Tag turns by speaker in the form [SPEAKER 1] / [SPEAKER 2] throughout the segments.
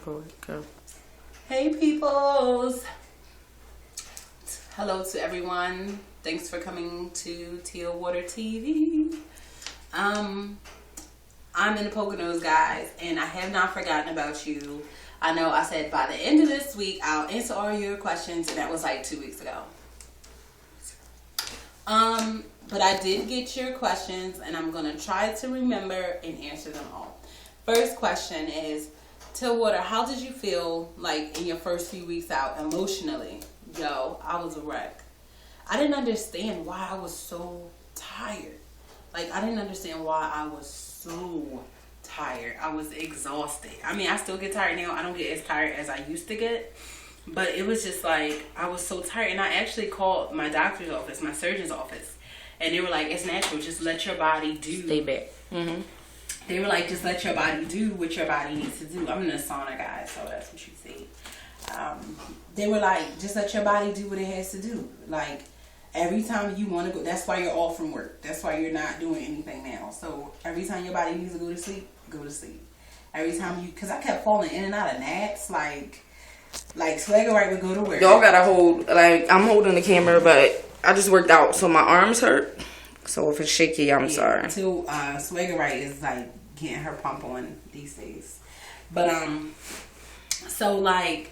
[SPEAKER 1] Go.
[SPEAKER 2] Hey peoples! Hello to everyone. Thanks for coming to Teal Water TV. I'm in the Poconos, guys, and I have not forgotten about you. I know I said by the end of this week I'll answer all your questions, and that was like 2 weeks ago. But I did get your questions, and I'm gonna try to remember and answer them all. First question is, Teal Water, how did you feel like in your first few weeks out emotionally? Yo, I was a wreck. I didn't understand why I was so tired. Like, I didn't understand why I was so tired. I was exhausted. I mean, I still get tired now. I don't get as tired as I used to get. But it was just like, I was so tired. And I actually called my doctor's office, my surgeon's office. And they were like, it's natural. Just let your body do.
[SPEAKER 1] Stay back. Mm-hmm.
[SPEAKER 2] They were like, just let your body do what your body needs to do. I'm in a sauna, guys, so that's what you see. They were like, just let your body do what it has to do. Like, every time you want to go, that's why you're off from work. That's why you're not doing anything now. So, every time your body needs to go to sleep, go to sleep. Every time you, because I kept falling in and out of naps, like Swagger Right would go to work.
[SPEAKER 1] Y'all gotta hold, like, I'm holding the camera, but I just worked out, so my arms hurt. So if it's shaky, I'm sorry.
[SPEAKER 2] Until Swagger Right is like getting her pump on these days. But so like,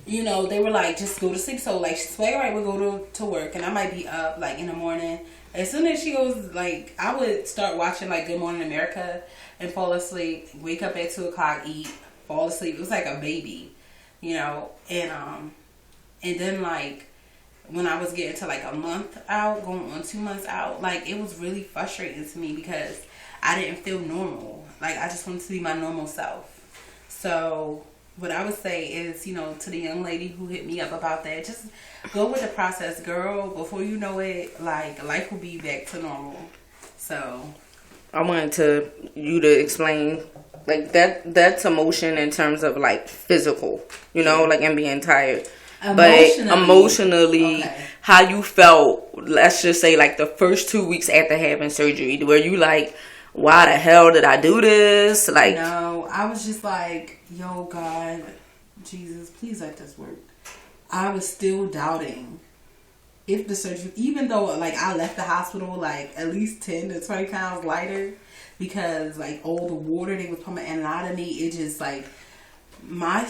[SPEAKER 2] you know, they were like, just go to sleep. So like Swagger Right would go to work, and I might be up like in the morning. As soon as she goes, like, I would start watching like Good Morning America and fall asleep. Wake up at 2 o'clock, eat, fall asleep. It was like a baby, you know. And then like, when I was getting to like a month out, going on 2 months out, like, it was really frustrating to me because I didn't feel normal. Like, I just wanted to be my normal self. So what I would say is, you know, to the young lady who hit me up about that, just go with the process, girl. Before you know it, like, life will be back to normal. So
[SPEAKER 1] I wanted you to explain, like, that's emotion in terms of like physical, you know, like, and being tired. But emotionally, okay, how you felt, let's just say like the first 2 weeks after having surgery, were you like, why the hell did I do this? Like,
[SPEAKER 2] no, I was just like, yo, God, Jesus, please let this work. I was still doubting if the surgery, even though like I left the hospital like at least 10 to 20 pounds lighter, because like all the water they was pumping in and out of me, it just like, my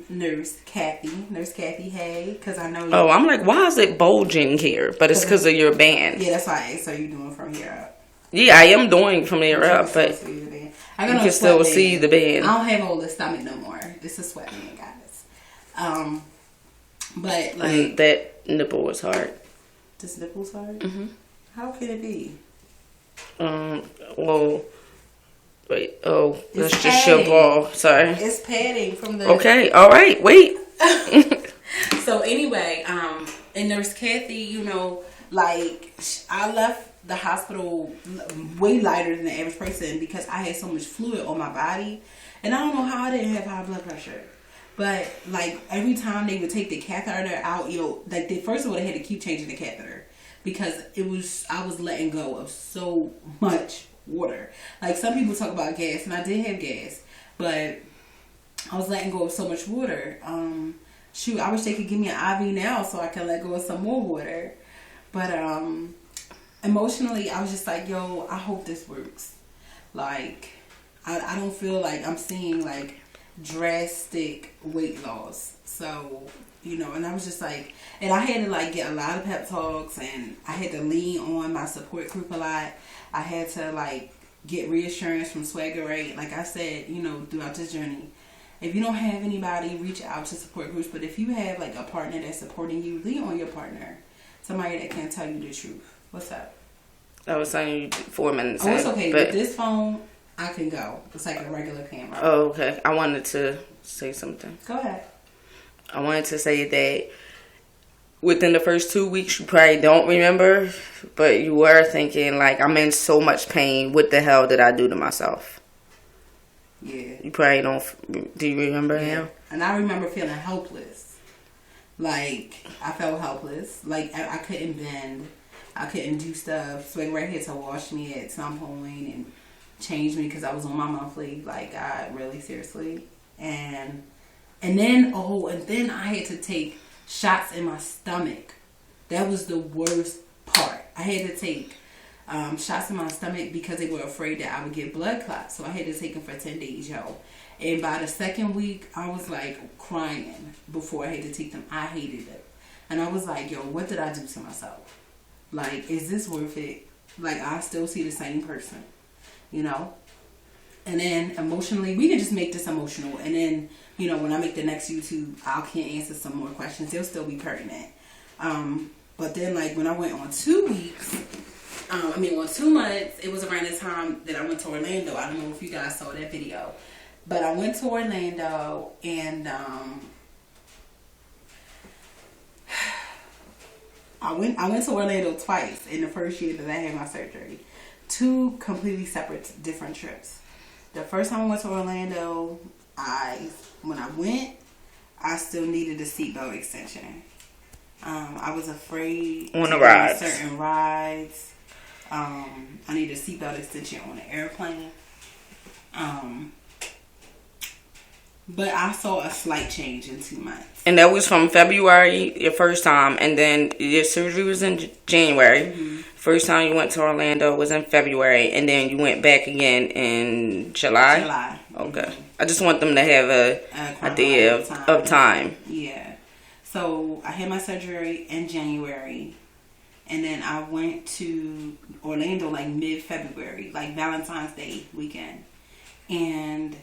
[SPEAKER 2] nurse Kathy, hey, because I know.
[SPEAKER 1] Oh, I'm like, why is it bulging here? But it's because of your band.
[SPEAKER 2] Yeah, that's why I asked, so you doing from here up?
[SPEAKER 1] Yeah, I am doing from there up, but you can still see the band.
[SPEAKER 2] I don't have all the stomach no more. This is sweat band, guys. But like,
[SPEAKER 1] and that nipple was hard.
[SPEAKER 2] This nipple's hard.
[SPEAKER 1] Mm-hmm.
[SPEAKER 2] How can it be?
[SPEAKER 1] Well. Wait, oh, that's just your ball. Sorry.
[SPEAKER 2] It's padding from the...
[SPEAKER 1] Okay, all right, wait.
[SPEAKER 2] So anyway, and Nurse Kathy, you know, like, I left the hospital way lighter than the average person because I had so much fluid on my body. And I don't know how I didn't have high blood pressure. But, like, every time they would take the catheter out, you know, like, first of all, they had to keep changing the catheter because I was letting go of so much water. Like, some people talk about gas, and I did have gas, but I was letting go of so much water. Shoot, I wish they could give me an IV now so I can let go of some more water. But emotionally, I was just like, yo, I hope this works. Like, I don't feel like I'm seeing like drastic weight loss. So, you know, and I was just like, and I had to like get a lot of pep talks, and I had to lean on my support group a lot. I had to like get reassurance from Swagger Right. Like I said, you know, throughout this journey, if you don't have anybody, reach out to support groups. But if you have like a partner that's supporting you, lean on your partner. Somebody that can tell you the truth. What's up?
[SPEAKER 1] I was saying you 4 minutes.
[SPEAKER 2] Oh, it's okay. With this phone, I can go. It's like a regular camera.
[SPEAKER 1] Oh, okay. I wanted to say something.
[SPEAKER 2] Go ahead.
[SPEAKER 1] I wanted to say that within the first 2 weeks, you probably don't remember, but you were thinking, like, I'm in so much pain. What the hell did I do to myself?
[SPEAKER 2] Yeah.
[SPEAKER 1] You probably don't. Do you remember now?
[SPEAKER 2] And I remember feeling helpless. Like, I felt helpless. Like, I couldn't bend. I couldn't do stuff. Swing right here to wash me at some point and change me because I was on my monthly. Like, God, really, seriously? and then I had to take shots in my stomach. That was the worst part. I had to take shots in my stomach because they were afraid that I would get blood clots. So I had to take them for 10 days, yo. And by the second week, I was like crying before I had to take them. I hated it. And I was like, yo, what did I do to myself? Like, is this worth it? Like, I still see the same person, you know? And then emotionally, we can just make this emotional. And then, you know, when I make the next YouTube, I can answer some more questions. They'll still be pertinent. But then, like, when I went on 2 weeks, on 2 months, it was around the time that I went to Orlando. I don't know if you guys saw that video. But I went to Orlando, and I went to Orlando twice in the first year that I had my surgery. 2 completely separate, different trips. The first time I went to Orlando, when I went, I still needed a seatbelt extension. I was afraid
[SPEAKER 1] on the rides.
[SPEAKER 2] Certain rides. I needed a seatbelt extension on the airplane. But I saw a slight change in 2 months.
[SPEAKER 1] And that was from February, your first time, and then your surgery was in January. Mm-hmm. First time you went to Orlando was in February, and then you went back again in July?
[SPEAKER 2] July.
[SPEAKER 1] Okay. Mm-hmm. I just want them to have a idea of time.
[SPEAKER 2] Yeah. So I had my surgery in January, and then I went to Orlando like mid-February, like Valentine's Day weekend. And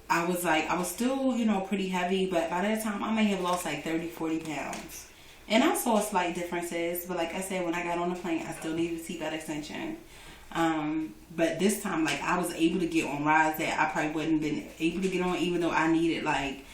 [SPEAKER 2] I was still, you know, pretty heavy, but by that time I may have lost like 30, 40 pounds. And I saw slight differences, but like I said, when I got on the plane, I still needed a seatbelt extension. But this time, like, I was able to get on rides that I probably wouldn't been able to get on, even though I needed, like,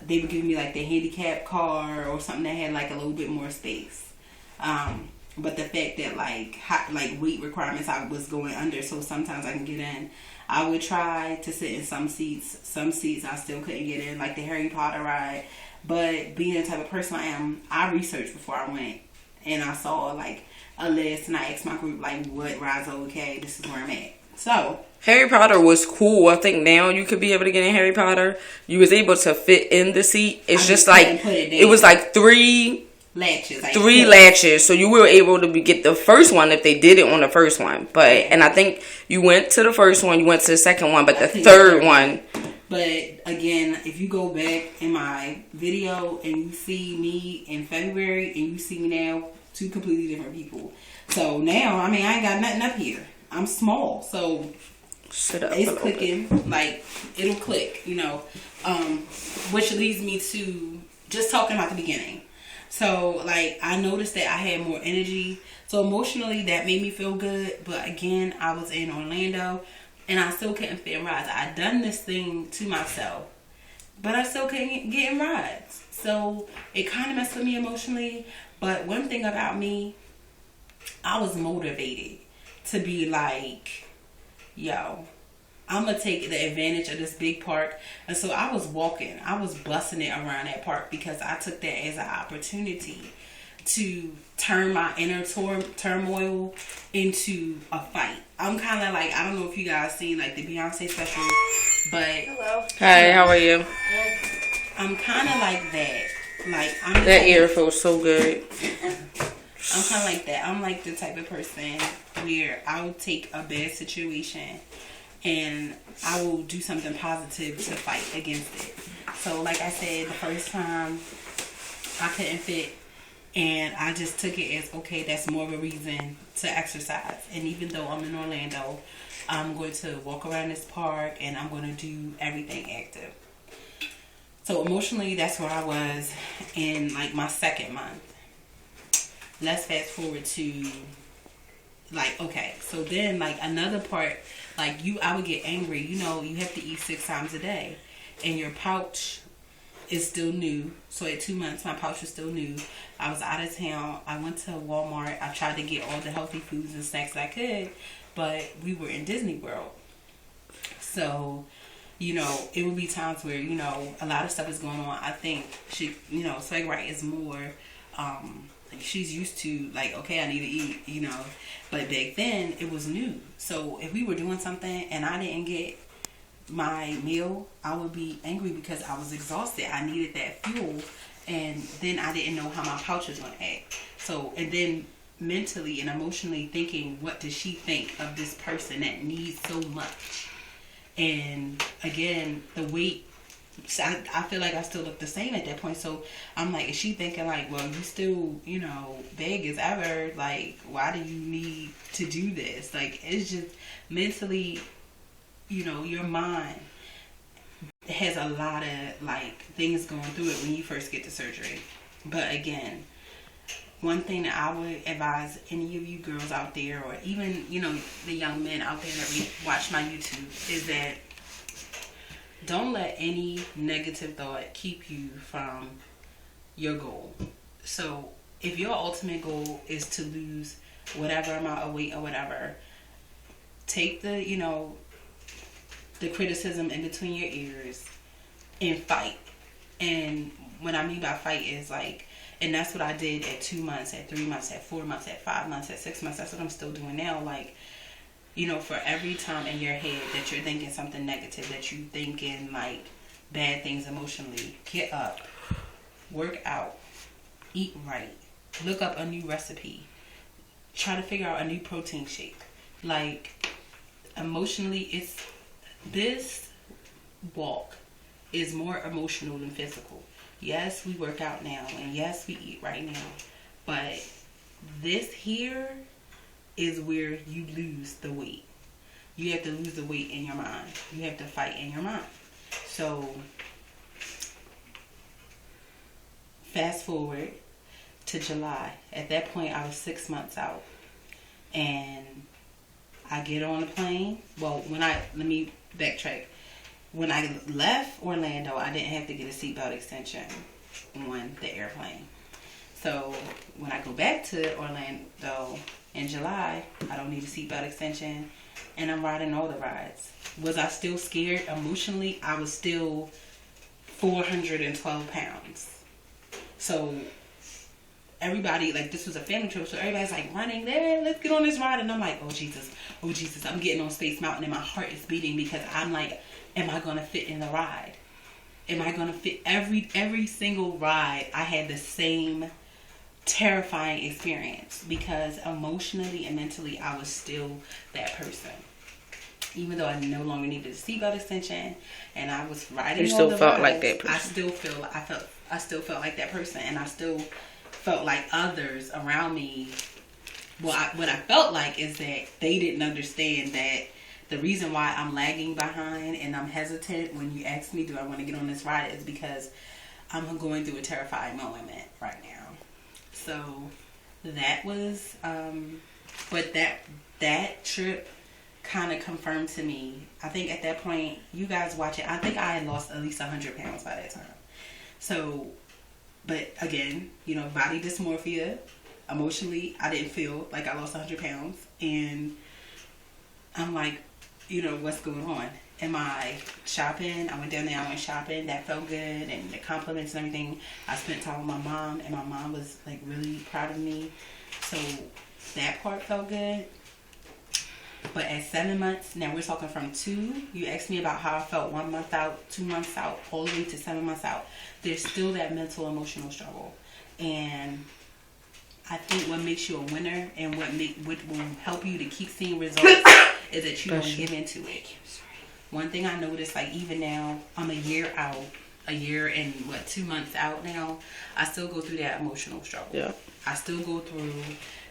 [SPEAKER 2] they were giving me like the handicap car or something that had like a little bit more space. But the fact that like weight requirements I was going under, so sometimes I can get in. I would try to sit in some seats. Some seats I still couldn't get in, like the Harry Potter ride. But being the type of person I am, I researched before I went, and I saw like a list, and I asked my group like, what rides are okay? This is where I'm at. So
[SPEAKER 1] Harry Potter was cool. I think now you could be able to get in Harry Potter. You was able to fit in the seat. It's just like it was like three latches, so you were able to get the first one if they did it on the first one. But and I think you went to the first one, you went to the second one, but the third one.
[SPEAKER 2] But again, if you go back in my video and you see me in February and you see me now, 2 completely different people. So now, I ain't got nothing up here. I'm small, so it's clicking. Like, it'll click, you know. Which leads me to just talking about the beginning. So, like, I noticed that I had more energy. So, emotionally, that made me feel good. But, again, I was in Orlando, and I still couldn't fit in rides. I done this thing to myself, but I still couldn't get in rides. So, it kind of messed with me emotionally. But one thing about me, I was motivated to be like, yo, I'm going to take the advantage of this big park. And so I was walking. I was busting it around that park because I took that as an opportunity to turn my inner turmoil into a fight. I'm kind of like, I don't know if you guys seen like the Beyonce special, but...
[SPEAKER 1] Hello. Hi, how are you?
[SPEAKER 2] I'm kind of like that. Like,
[SPEAKER 1] that ear feels so good.
[SPEAKER 2] I'm kind of like that. I'm like the type of person where I will take a bad situation and I will do something positive to fight against it. So like I said, the first time I couldn't fit, and I just took it as, okay, that's more of a reason to exercise. And even though I'm in Orlando, I'm going to walk around this park and I'm going to do everything active. So emotionally, that's where I was in like my second month. Let's fast forward to like, okay, so then like another part, like I would get angry. You know, you have to eat 6 times a day and your pouch is still new. So at 2 months, my pouch was still new. I was out of town. I went to Walmart. I tried to get all the healthy foods and snacks I could, but we were in Disney World. So, you know, it would be times where, you know, a lot of stuff is going on. I think she, you know, Swag Right is more, she's used to like, okay, I need to eat, you know, but back then it was new. So if we were doing something and I didn't get my meal, I would be angry because I was exhausted. I needed that fuel, and then I didn't know how my pouch was going to act. So, and then mentally and emotionally thinking, what does she think of this person that needs so much? And again, the weight, so I feel like I still look the same at that point. So I'm like, is she thinking like, well, you still, big as ever, like, why do you need to do this? Like, it's just mentally, your mind has a lot of like things going through it when you first get to surgery. But again, one thing that I would advise any of you girls out there, or even, the young men out there that watch my YouTube, is that don't let any negative thought keep you from your goal. So if your ultimate goal is to lose whatever amount of weight or whatever, take the criticism in between your ears and fight. And what I mean by fight is like, and that's what I did at 2 months, at 3 months, at 4 months, at 5 months, at 6 months. That's what I'm still doing now. Like, for every time in your head that you're thinking something negative, that you're thinking like bad things emotionally, get up, work out, eat right, look up a new recipe, try to figure out a new protein shake. Like, emotionally, this walk is more emotional than physical. Yes, we work out now, and yes, we eat right now, but this here is where you lose the weight. You have to lose the weight in your mind. You have to fight in your mind. So, fast forward to July. At that point, I was 6 months out, and I get on a plane. Well, let me backtrack. When I left Orlando, I didn't have to get a seatbelt extension on the airplane. So when I go back to Orlando in July, I don't need a seatbelt extension, and I'm riding all the rides. Was I still scared emotionally? I was still 412 pounds. So everybody, like, this was a family trip, so everybody's like running there, let's get on this ride. And I'm like, oh Jesus, I'm getting on Space Mountain, and my heart is beating because I'm like, am I going to fit in the ride? Am I going to fit every single ride? I had the same terrifying experience because emotionally and mentally I was still that person. Even though I no longer needed a seatbelt extension and I was riding, you still felt like that person. I still felt like that person, and I still felt like others around me. What I felt like is that they didn't understand that the reason why I'm lagging behind and I'm hesitant when you ask me, do I want to get on this ride, is because I'm going through a terrifying moment right now. So that was, but that trip kind of confirmed to me. I think at that point, you guys watch it, I think I had lost at least 100 pounds by that time. So, but again, body dysmorphia, emotionally, I didn't feel like I lost 100 pounds. And I'm like, what's going on? Am I shopping? I went down there, I went shopping. That felt good. And the compliments and everything. I spent time with my mom, and my mom was like really proud of me. So that part felt good. But at 7 months, now we're talking from 2. You asked me about how I felt 1 month out, 2 months out, all the way to 7 months out. There's still that mental, emotional struggle. And I think what makes you a winner and what will help you to keep seeing results is that you don't give into it. One thing I noticed, like even now, I'm a year and 2 months out now, I still go through that emotional struggle. Yeah. I still go through,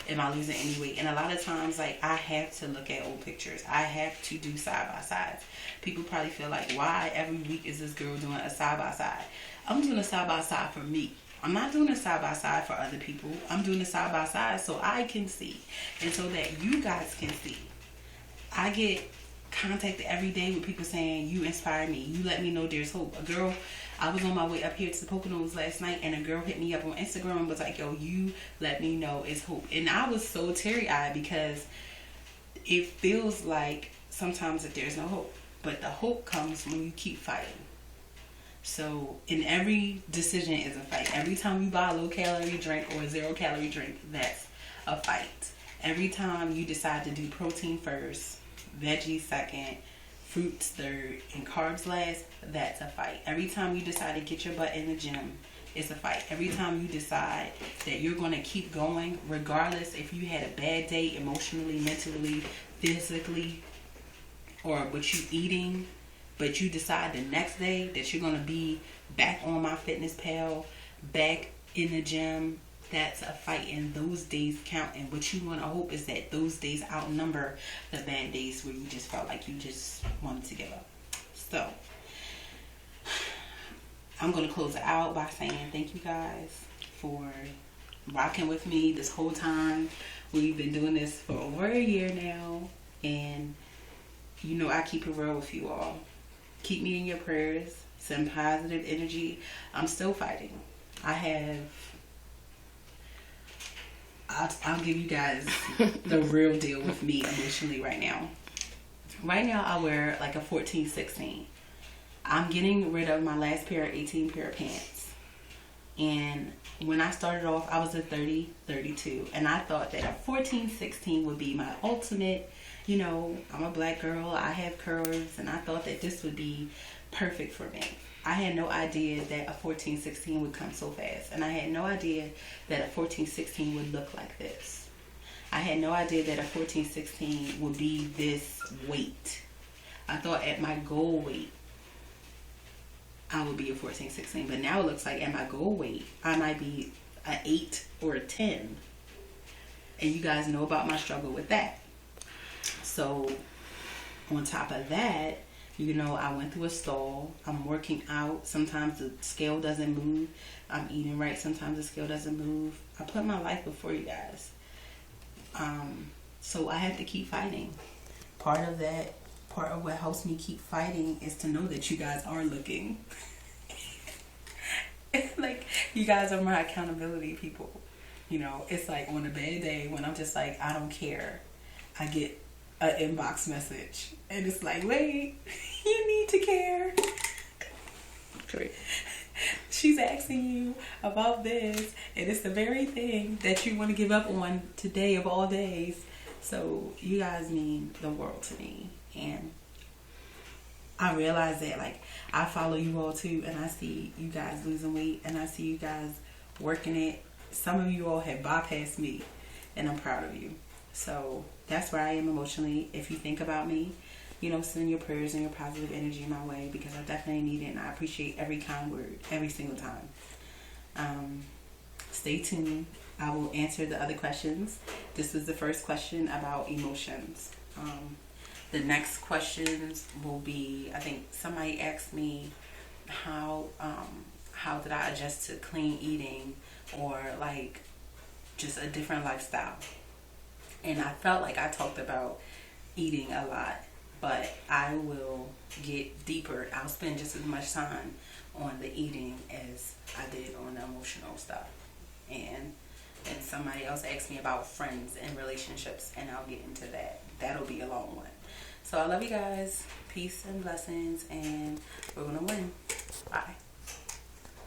[SPEAKER 2] am I losing any weight? And a lot of times, like, I have to look at old pictures. I have to do side-by-sides. People probably feel like, why every week is this girl doing a side-by-side? I'm doing a side-by-side for me. I'm not doing a side-by-side for other people. I'm doing a side-by-side so I can see and so that you guys can see. I get contacted every day with people saying, you inspire me. You let me know there's hope. I was on my way up here to the Poconos last night, and a girl hit me up on Instagram and was like, yo, you let me know it's hope. And I was so teary-eyed because it feels like sometimes that there's no hope. But the hope comes when you keep fighting. So, in every decision is a fight. Every time you buy a low-calorie drink or a zero-calorie drink, that's a fight. Every time you decide to do protein first, veggies second, fruits third, and carbs last, that's a fight. Every time you decide to get your butt in the gym, it's a fight. Every time you decide that you're going to keep going, regardless if you had a bad day emotionally, mentally, physically, or what you eating, but you decide the next day that you're going to be back on MyFitnessPal, back in the gym, that's a fight, and those days count. And what you want to hope is that those days outnumber the bad days where you just felt like you just wanted to give up. So I'm going to close it out by saying thank you guys for rocking with me this whole time. We've been doing this for over a year now, and you know I keep it real with you all. Keep me in your prayers. Send positive energy. I'm still fighting. I'll give you guys the real deal with me emotionally right now. Right now I wear like a 14, 16. I'm getting rid of my last pair of 18 pair of pants. And when I started off, I was a 30, 32. And I thought that a 14, 16 would be my ultimate, you know, I'm a black girl, I have curves, and I thought that this would be perfect for me. I had no idea that a 14, 16 would come so fast. And I had no idea that a 14, 16 would look like this. I had no idea that a 14, 16 would be this weight. I thought at my goal weight, I would be a 14, 16. But now it looks like at my goal weight, I might be an 8 or a 10. And you guys know about my struggle with that. So on top of that, you know, I went through a stall. I'm working out. Sometimes the scale doesn't move. I'm eating right. Sometimes the scale doesn't move. I put my life before you guys. So I have to keep fighting. Part of what helps me keep fighting is to know that you guys are looking. Like, you guys are my accountability people. You know, it's like on a bad day when I'm just like, I don't care, I get an inbox message and it's like, wait, you need to care.
[SPEAKER 1] Great.
[SPEAKER 2] She's asking you about this, and it's the very thing that you want to give up on today of all days. So you guys mean the world to me, and I realize that, like, I follow you all too, and I see you guys losing weight, and I see you guys working it. Some of you all have bypassed me, and I'm proud of you. So that's where I am emotionally. If you think about me, you know, send your prayers and your positive energy my way, because I definitely need it, and I appreciate every kind word every single time. Stay tuned. I will answer the other questions. This was the first question about emotions. The next questions will be, I think somebody asked me how did I adjust to clean eating, or like just a different lifestyle. And I felt like I talked about eating a lot, but I will get deeper. I'll spend just as much time on the eating as I did on the emotional stuff. And somebody else asked me about friends and relationships, and I'll get into that. That'll be a long one. So I love you guys. Peace and blessings, and we're going to win. Bye.